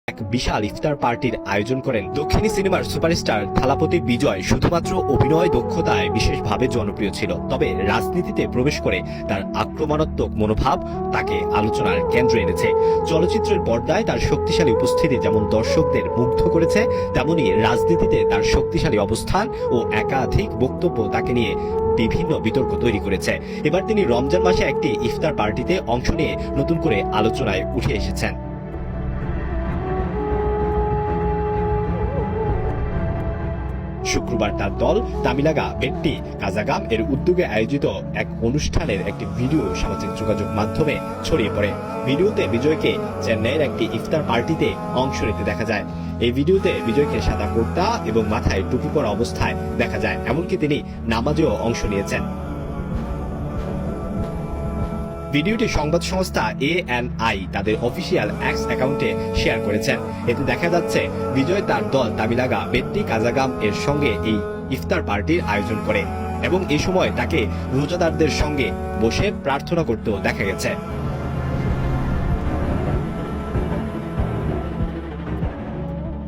এক বিশাল ইফতার পার্টির আয়োজন করেন দক্ষিণী সিনেমার সুপারস্টার থালাপতি বিজয়। শুধুমাত্র অভিনয় দক্ষতায় বিশেষভাবে জনপ্রিয় ছিল, তবে রাজনীতিতে প্রবেশ করে তার আক্রমণাত্মক মনোভাব তাকে আলোচনার কেন্দ্রে এনেছে। চলচ্চিত্রের পর্দায় তার শক্তিশালী উপস্থিতি যেমন দর্শকদের মুগ্ধ করেছে, তেমনি রাজনীতিতে তার শক্তিশালী অবস্থান ও একাধিক বক্তব্য তাকে নিয়ে বিভিন্ন বিতর্ক তৈরি করেছে। এবার তিনি রমজান মাসে একটি ইফতার পার্টিতে অংশ নিয়ে নতুন করে আলোচনায় উঠে এসেছেন। শুক্রবার তার দল তামিলাগা বেট্টি কাজাগাম এর উদ্যোগে আয়োজিত এক অনুষ্ঠানের একটি ভিডিও সামাজিক যোগাযোগ মাধ্যমে ছড়িয়ে পড়ে। ভিডিওতে বিজয়কে চেন্নাইয়ের একটি ইফতার পার্টিতে অংশ নিতে দেখা যায়। এই ভিডিওতে বিজয়কে সাদা কুর্তা এবং মাথায় টুপি পরা অবস্থায় দেখা যায়, এমনকি তিনি নামাজেও অংশ নিয়েছেন। ভিডিওটি সংবাদ সংস্থা ANI তাদের অফিসিয়াল এক্স অ্যাকাউন্টে শেয়ার করেছেন। এতে দেখা যাচ্ছে বিজয় তার দল তামিলাগা বেট্টি কাজাগাম এর সঙ্গে এই ইফতার পার্টির আয়োজন করে এবং এই সময় তাকে রোজাদারদের সঙ্গে বসে প্রার্থনা করতেও দেখা গেছে।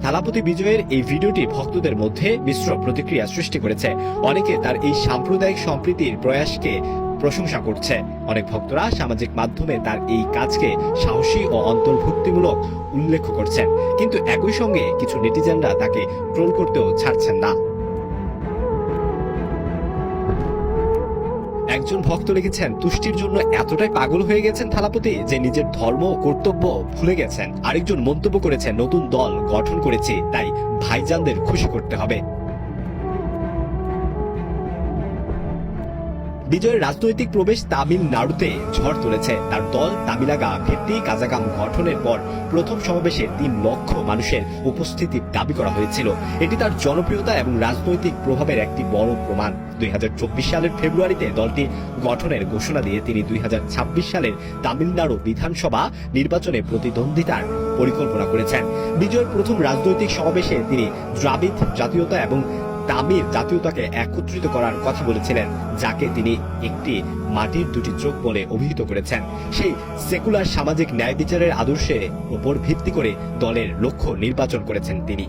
থালাপতি বিজয়ের এই ভিডিওটি ভক্তদের মধ্যে মিশ্র প্রতিক্রিয়া সৃষ্টি করেছে। অনেকে তার এই সাম্প্রদায়িক সম্প্রীতির প্রয়াসকে প্রশংসা করছে। অনেক ভক্তরা সামাজিক মাধ্যমে তার এই কাজকে সাহসী ও অন্তর্ভুক্তিমূলক উল্লেখ করছেন, কিন্তু একই সঙ্গে কিছু নেটিজেনরা তাকে ট্রোল করতেও ছাড়ছেন না। একজন ভক্ত লিখেছেন, তুষ্টির জন্য এতটাই পাগল হয়ে গেছেন থালাপতি যে নিজের ধর্ম ও কর্তব্য ভুলে গেছেন। আরেকজন মন্তব্য করেছেন, নতুন দল গঠন করেছি, তাই ভাইজানদের খুশি করতে হবে। বিজয়ের রাজনৈতিক প্রবেশ তামিলনাড়ুতে ঝড় তুলেছে। তার দল তামিলাগা বেট্টি কাজাগাম গঠনের পর প্রথম সমাবেশে 3 লক্ষ মানুষের উপস্থিতির দাবি করা হয়েছিল। এটি তার জনপ্রিয়তা এবং রাজনৈতিক প্রভাবের একটি বড় প্রমাণ। 2024 সালের ফেব্রুয়ারিতে দলটি গঠনের ঘোষণা দিয়ে তিনি 2026 সালের তামিলনাড়ু বিধানসভা নির্বাচনে প্রতিদ্বন্দ্বিতার পরিকল্পনা করেছেন। বিজয়ের প্রথম রাজনৈতিক সমাবেশে তিনি দ্রাবিড় জাতীয়তা এবং তামিল জাতীয়তাকে একত্রিত করার কথা বলেছিলেন, যাকে তিনি একটি মাটির 2টি চোখ বলে অভিহিত করেছেন। সেই সেকুলার সামাজিক ন্যায় বিচারের আদর্শের উপর ভিত্তি করে দলের লক্ষ্য নির্বাচন করেছেন তিনি।